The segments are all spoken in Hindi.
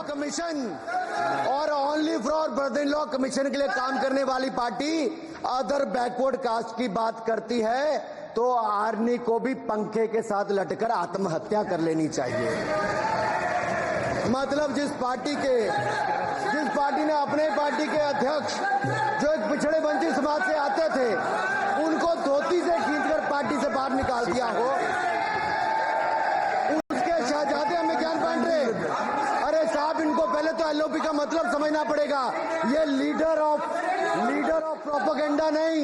लॉ कमीशन और only for brother in law commission के लिए काम करने वाली पार्टी अदर बैकवर्ड कास्ट की बात करती है तो आर्मी को भी पंखे के साथ लटकर आत्महत्या कर लेनी चाहिए। मतलब जिस पार्टी ने अपने पार्टी के अध्यक्ष जो एक पिछड़े वंचित समाज से आते थे उनको धोती से खींचकर पार्टी से बाहर निकाल दिया हो, उसके शहजादे हमें ज्ञान बांट रहे। अरे साहब, इनको पहले तो एलओपी का मतलब समझना पड़ेगा। ये लीडर ऑफ प्रोपेगेंडा नहीं,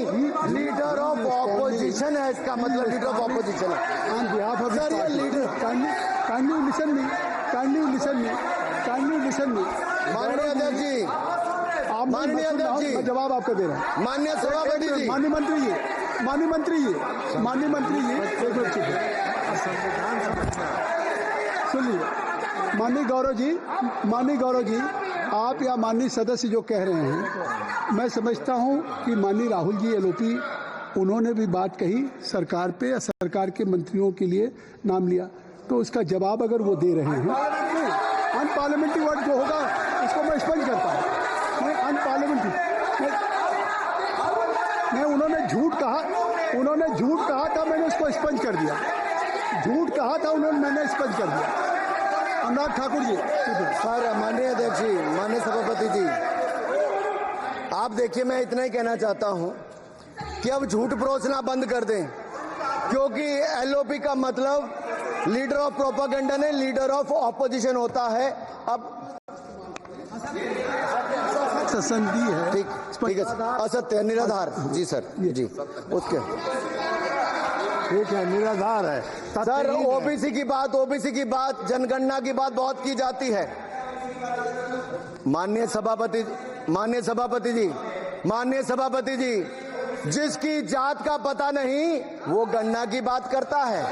लीडर ऑफ ऑपोजिशन है। इसका मतलब लीडर ऑफ ऑपोजिशन है। सर ये लीडर काइंडली लिसन मी माननीय अध्यक्ष जी, माननीय अध्यक्ष जी, जवाब आपको दे रहा हूँ। माननीय सभापति जी, माननीय मंत्री जी, एक मिनट चुप सुनिए। माननीय गौरव जी, आप या माननीय सदस्य जो कह रहे हैं, मैं समझता हूं कि माननीय राहुल जी एलओपी उन्होंने भी बात कही सरकार पे या सरकार के मंत्रियों के लिए नाम लिया, तो उसका जवाब अगर वो दे रहे हैं, अनपार्लियामेंट्री वर्ड जो होगा उसको मैं स्पष्ट करता हूँ। मैं अनपार्लियामेंट्री नहीं, उन्होंने झूठ कहा था, मैंने उसको स्पष्ट कर दिया। झूठ कहा था उन्होंने, मैंने स्पष्ट कर दिया। अनुराग ठाकुर जी। सर माननीय अध्यक्ष जी, माननीय सभापति जी, आप देखिए, मैं इतना ही कहना चाहता हूं कि अब झूठ परोसना बंद कर दें, क्योंकि एलओपी का मतलब लीडर ऑफ प्रोपेगेंडा नहीं, लीडर ऑफ ऑपोजिशन होता है। अब संधि है, ठीक है, असत्य निराधार। जी सर, जी उसके ठीक है, निराधार है। सर ओबीसी की बात, जनगणना की बात बहुत की जाती है। माननीय सभापति जी, जिसकी जात का पता नहीं वो गणना की बात करता है।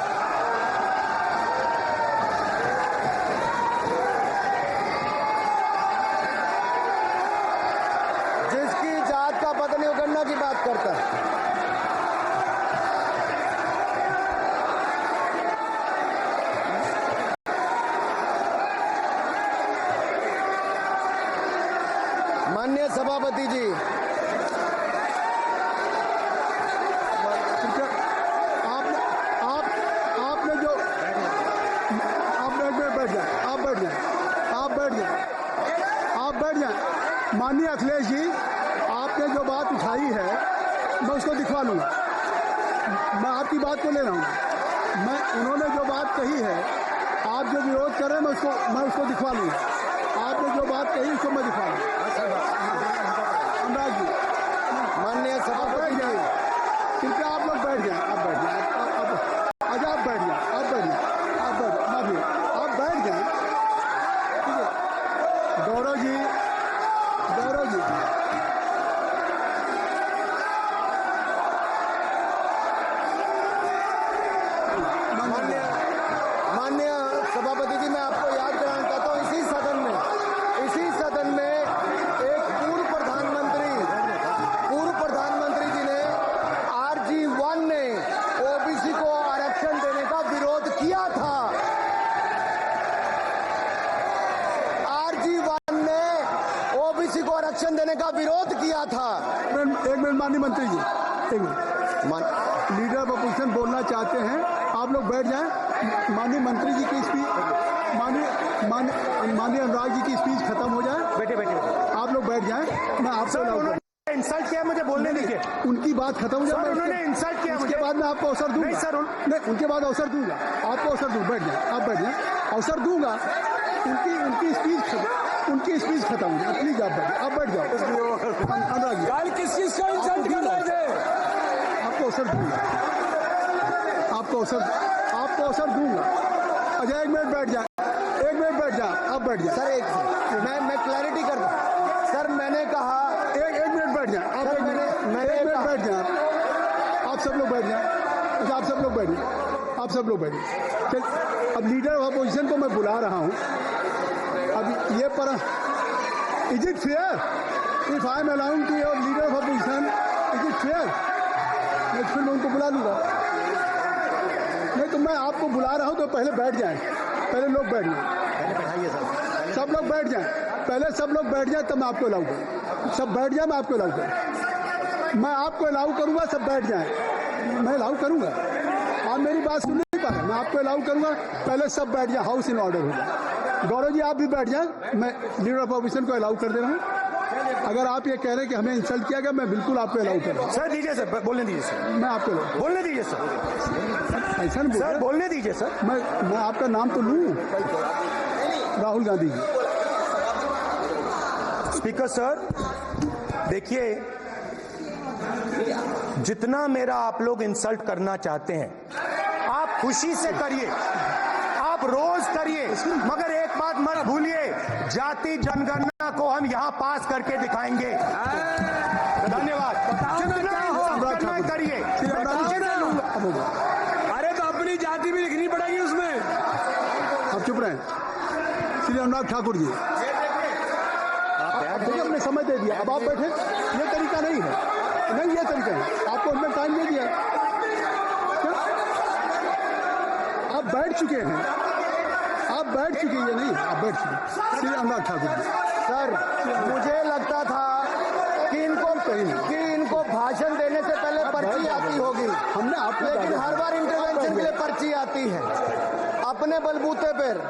जिसकी जात का पता नहीं वो गणना की बात करता है। माननीय सभापति जी, आपने जो आप बैठ जाए। माननीय अखिलेश जी, आपने जो बात उठाई है मैं उसको दिखवा लूंगा। मैं आपकी बात को ले रहा हूँ। उन्होंने जो बात कही है, आप जो विरोध कर रहे हैं, मैं उसको दिखवा लूंगा। आपने जो बात कही उसको मैं दिखवा लूंगा। अनुराग जी, माननीय सभापति जी, कृपया आप लोग बैठ जाए। आप बैठ जाए। ठीक है। गौरव जी, माननीय सभापति जी, मैं आपको याद कराना चाहता हूँ, इसी सदन में एक पूर्व प्रधानमंत्री जी ने RG1 ने ओबीसी को आरक्षण देने का विरोध किया था। RG1 ने ओबीसी को आरक्षण देने का विरोध किया था। एक मिनट माननीय मंत्री जी, एक मिनट। लीडर ऑफ अपोजिशन बोलना चाहते हैं, आप लोग बैठ जाएं। माननीय मंत्री जी की स्पीच, माननीय अनुराग जी की स्पीच खत्म हो जाए। बैठे आप लोग बैठ जाएं। मैं आपसे इंसल्ट किया, मुझे बोलने दीजिए। उनकी बात खत्म हो जाए। उन्होंने इंसल्ट किया, उसके बाद मैं आपको अवसर दूंगा। नहीं सर, नहीं, उनके बाद अवसर दूंगा, आपको अवसर दूंगा। बैठ जाए, आप बैठ जाए, अवसर दूंगा। उनकी स्पीच खत्म हो जाए। प्लीज आप बैठ जाओ। अनुराग जी, किस चीज का इंसल्ट कर रहे थे? आपको अवसर दूंगा, आपको अवसर दूंगा। अजय एक मिनट बैठ जाए, आप बैठ जाए। सर मैं क्लैरिटी कर दूं। सर मैंने कहा एक मिनट बैठ जाए। आप एक मिनट बैठ जाए। आप सब लोग बैठ जाए। आप सब लोग बैठ जाए। अब लीडर ऑफ अपोजिशन को मैं बुला रहा हूं। अब ये पर is it fair if I am allowing to your leader of opposition, is it fair? मैं फिर मैं उनको बुला लूंगा। नहीं तो मैं आपको बुला रहा हूं तो पहले बैठ जाए, पहले लोग बैठ जाए। बैठाइए सर। सब लोग बैठ जाएं, पहले सब लोग बैठ जाएं तब मैं आपको अलाउ करूँ। सब बैठ जाए, मैं आपको अलाउ करूँ, मैं आपको अलाउ करूँगा, सब बैठ जाएं, मैं अलाउ करूँगा। आप मेरी बात सुन नहीं पा रहे, मैं आपको अलाउ करूँगा, पहले सब बैठ जाए, हाउस इन ऑर्डर हो जाए। गौरव जी आप भी बैठ जाएं, मैं लीडर ऑफ अपोजिशन को अलाउ कर दे रहा हूँ। अगर आप ये कह रहे हैं कि हमें इंसल्ट किया गया, मैं बिल्कुल आपको अलाउ कर रहा हूँ। सर दीजिए सर, बोलने दीजिए सर, मैं आपको बोलने दीजिए सर, ऐसा नहीं सर बोल, बोलने दीजिए सर। मैं आपका नाम तो लूँ, राहुल गांधी जी। स्पीकर सर देखिए, जितना मेरा आप लोग इंसल्ट करना चाहते हैं आप खुशी से करिए, आप रोज करिए, मगर एक बात मत भूलिए, जाति जनगणना को हम यहां पास करके दिखाएंगे। धन्यवाद। जितना करिए, अरे तो अपनी जाति भी लिखनी पड़ेगी उसमें। आप चुप रहें। श्री अनुराग ठाकुर जी, देखिए हमने समय दे दिया, अब आप बैठे, ये तरीका नहीं है, नहीं ये तरीका है, आपको हमने टाइम दे दिया, आप बैठ चुके हैं, आप बैठ चुके हैं, नहीं आप बैठ चुके। श्री अनुराग ठाकुर जी, सर मुझे लगता था कि इनको भाषण देने से पहले पर्ची आती होगी, हमने आपको लेकिन हर बार इंटरवेंशन के लिए पर्ची आती है अपने बलबूते पर।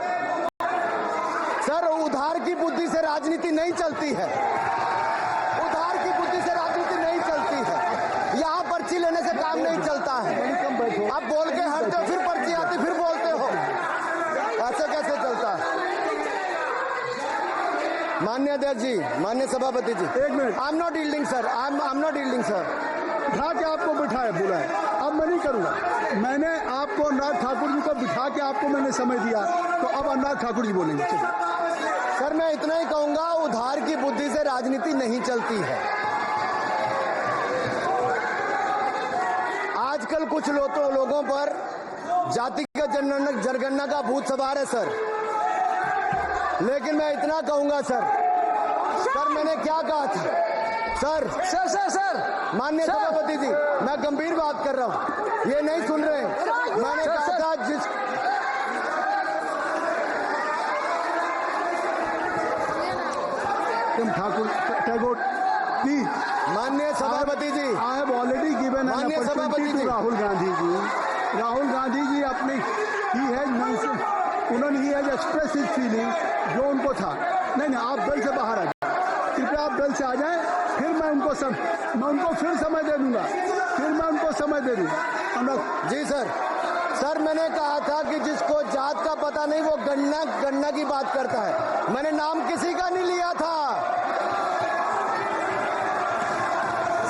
सर उधार की बुद्धि से राजनीति नहीं चलती है, उधार की बुद्धि से राजनीति नहीं चलती है, यहाँ पर्ची लेने से काम नहीं चलता है। आप बोल के हटते हो, फिर पर्ची आती, फिर बोलते हो, ऐसे कैसे चलता है? माननीय अध्यक्ष जी, माननीय सभापति जी, एक minute, I am not yielding sir, I am not yielding sir. बिठा के आपको बिठाया बोला है, अब मैं नहीं करूंगा। मैंने आपको अनुराग ठाकुर जी को बिठा के आपको मैंने समय दिया, तो अब अनुराग ठाकुर जी बोलेंगे। चलिए सर मैं इतना ही कहूंगा, उधार की बुद्धि से राजनीति नहीं चलती है। आजकल कुछ लोगों पर जातिगत जनगणना का भूत सवार है सर, लेकिन मैं इतना कहूंगा सर मैंने क्या कहा था सर, माननीय सभापति जी, मैं गंभीर बात कर रहा हूं, ये नहीं सुन रहे। मैंने कहा था ठाकुर टैगोर प्लीज, माननीय सभापति जी, I have already given an माननीय सभापति अपॉर्चुनिटी जी, टू राहुल गांधी जी। राहुल गांधी जी अपने उन्होंने एक्सप्रेस हिज फीलिंग जो उनको था। नहीं आप बेल से बाहर आ जाए, कृपया आप बेल से आ जाएं, फिर मैं उनको फिर समय दे दूंगा, फिर मैं उनको समय दे दूंगा। जी सर मैंने कहा था कि जिसको जात का पता नहीं वो गणना की बात करता है। मैंने नाम किसी का नहीं लिया था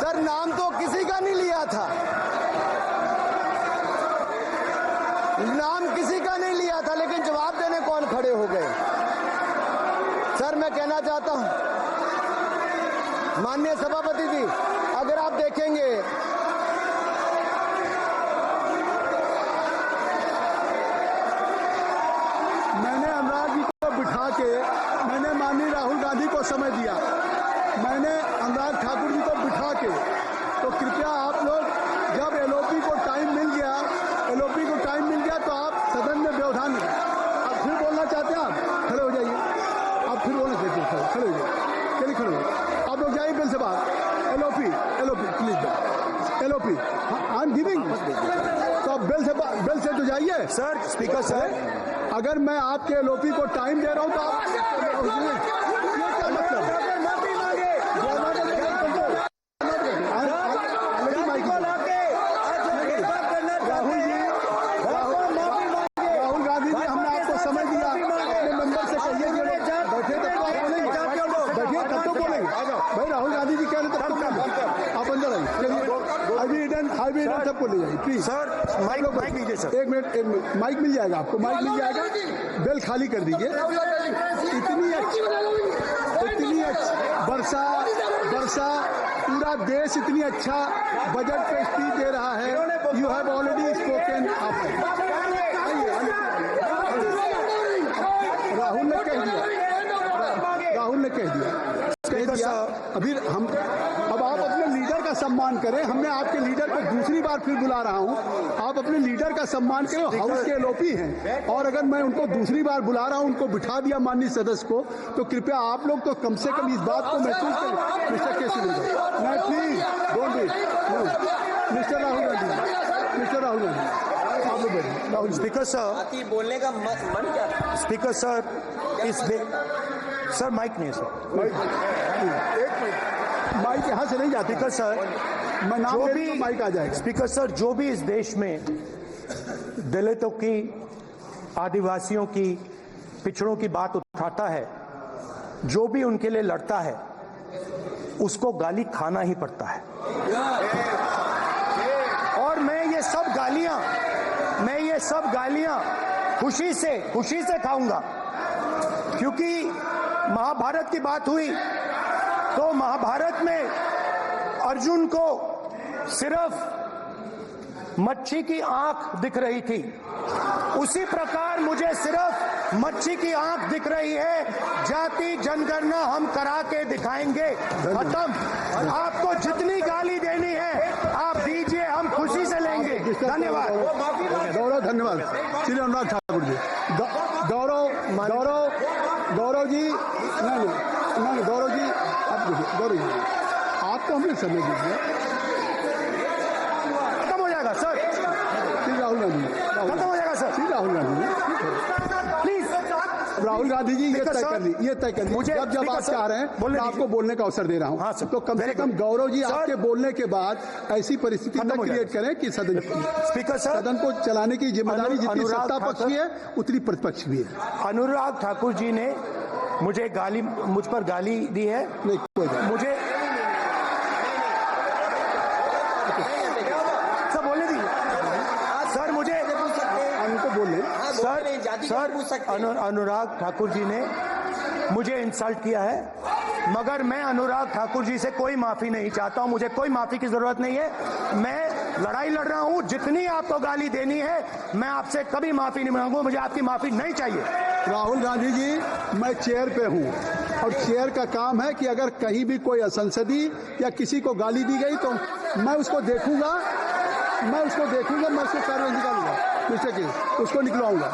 सर, नाम तो किसी का नहीं लिया था, नाम किसी का नहीं लिया था, लेकिन जवाब देने कौन खड़े हो गए। सर मैं कहना चाहता हूं माननीय सभापति जी, अगर आप देखेंगे मैंने अनुराग जी को बिठा के मैंने माननीय राहुल गांधी को समय दिया, मैंने अनुराग ठाकुर जी को बिठा के, तो कृपया आप लोग जब एलओपी को टाइम मिल गया तो आप सदन में व्यवधान नहीं। आप फिर बोलना चाहते हैं, आप खड़े हो जाइए, आप फिर बोलना चाहते हैं, खड़े हो जाइए, चलिए खड़े हो, आप लोग जाइए बिल से बाहर। LOP please, LOP I am giving, तो आप बिल से तो जाइए। सर स्पीकर सर, अगर मैं आपके एलओपी को टाइम दे रहा हूं तो आप ये क्या मतलब है? राहुल गांधी जी, हमने आपको समय दिया, अपने मेंबर से कहिए बैठे तब तो आप बोलेंगे, बैठिए तब तो बोलेंगे भाई। राहुल गांधी जी कह रहे तब तो बोलेंगे, आप अंदर आइए। चलिए अभी सबको ले जाइए प्लीज। सर माइक लीजिए सर, एक मिनट माइक मिल जाएगा आपको, माइक मिल जाएगा, बेल खाली कर दीजिए। इतनी अच्छी वर्षा पूरा देश इतनी अच्छा बजट पे स्पीच दे रहा है। You have already spoken. Rahul ने कह दिया, अभी अब आप अपने लीडर का सम्मान करें। हमने आपके लीडर को दूसरी बार फिर बुला रहा हूं, आप अपने लीडर का सम्मान करें। हाउस के एलओपी हैं और अगर मैं उनको दूसरी बार बुला रहा हूं, उनको बिठा दिया माननीय सदस्य को, तो कृपया आप लोग तो कम से कम इस बात को महसूस करें। मिस्टर केसी मैं please don't mister Rahul Gandhi, mister Rahul Gandhi, आप लोग बैठिए। राहुल स्पीकर सर, बोलने का मन क्या था? स्पीकर सर, सर माइक नहीं है सर, एक मिनट, माइक यहाँ से नहीं जाती। स्पीकर सर, मैं नाम जो ले भी तो माइक आ जाएगा। स्पीकर सर, जो भी इस देश में दलितों की, आदिवासियों की, पिछड़ों की बात उठाता है, जो भी उनके लिए लड़ता है, उसको गाली खाना ही पड़ता है। और मैं ये सब गालियां खुशी से खाऊंगा, क्योंकि महाभारत की बात हुई तो महाभारत में अर्जुन को सिर्फ मच्छी की आंख दिख रही थी, उसी प्रकार मुझे सिर्फ मच्छी की आंख दिख रही है। जाति जनगणना हम करा के दिखाएंगे। खत्म। आपको जितनी गाली देनी है आप दीजिए, हम खुशी से लेंगे। धन्यवाद। गौरव, धन्यवाद श्री अनुराग ठाकुर जी। गौरव जी, नहीं गौरव जी, आप देखिए, गौरव जी आपको हमें समय दीजिए। खत्म हो जाएगा सर, श्री राहुल गांधी, खत्म हो जाएगा सर, श्री राहुल गांधी प्लीज। राहुल गांधी जी, ये तय कर ली। जब आप चाह रहे हैं, मैं आपको बोलने का अवसर दे रहा हूं। हाँ सर, तो कम से कम गौरव जी आपके बोलने के बाद ऐसी परिस्थिति न क्रिएट करें कि स्पीकर सर, सदन को चलाने की जिम्मेदारी जितनी सत्ता पक्ष की है उतनी प्रतिपक्ष भी है। अनुराग ठाकुर जी ने मुझ पर गाली दी है। नहीं, कोई बात मुझे सर बोलने दीजिए सर, मुझे उनको बोलने सर अनुराग ठाकुर जी ने मुझे इंसल्ट किया है, मगर मैं अनुराग ठाकुर जी से कोई माफी नहीं चाहता हूं। मुझे कोई माफी की जरूरत नहीं है। मैं लड़ाई लड़ रहा हूं। जितनी आपको गाली देनी है मैं आपसे कभी माफी नहीं मांगूंगा। मुझे आपकी माफी नहीं चाहिए। राहुल गांधी जी, मैं चेयर पे हूं और चेयर का काम है कि अगर कहीं भी कोई असंसदीय या किसी को गाली दी गई तो मैं उसको देखूंगा, मैं उसको कार्रवाई निकालूंगा, मिस्टर के उसको निकलवाऊंगा।